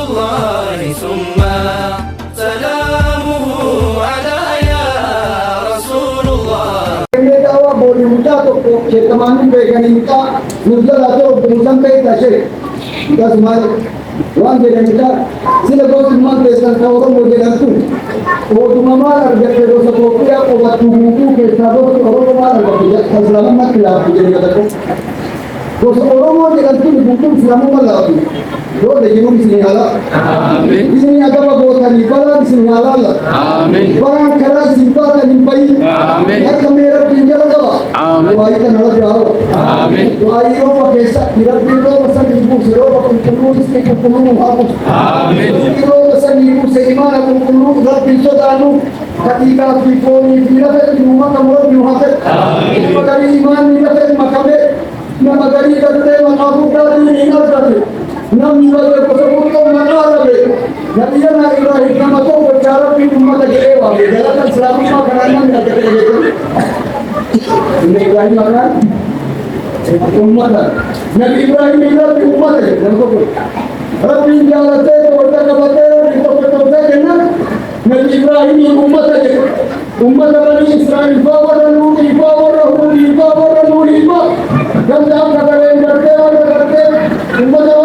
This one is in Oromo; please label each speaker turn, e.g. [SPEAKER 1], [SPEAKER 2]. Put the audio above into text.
[SPEAKER 1] الله ثم سلامه على يا رسول الله.
[SPEAKER 2] Boleh muda tu kita mandi begini kita muda atau bukan kita sih kita semua orang jadi kita sila bos semua pesan orang boleh langsung oh tu mama ada kerja seperti apa waktu buku kita bos orang mana kerja selama kita jadi kita tu bos orang mau jadi langsung buku selama mana lagi Doa dari ibu di sini halal. Amin. Di sini agama buatan ibadah di sini halal. Amin. Barang keras simpan dan impai. Amin. Yang kamera pinjam apa? Amin. Doa itu halal jauh. Amin. Doa itu pakai sak. Tidak perlu pesan ibu siro pakai perlu istri perlu hapus. Amin. Perlu pesan ibu seiman aku perlu dah pisau danu. Ketika piponi tidak ada di rumah kamu di rumah. Amin. Makari iman tidak ada makabe. Nama dari kata makabu dari ingat dari. Nam nilai tersebut mana lagi? Nabi yang Ibrahim nama tu bercara di rumah terjewa. Dalam selama makanan yang terjewa. Ini Ibrahim makan umat. Nabi Ibrahim bilang di umat itu. Rabbi jalan saya berkata di kota jenah. Nabi Ibrahim di umat aja. Umat Bani Israel bawa dan nuri bawa. Dan dalam kata yang berkata umat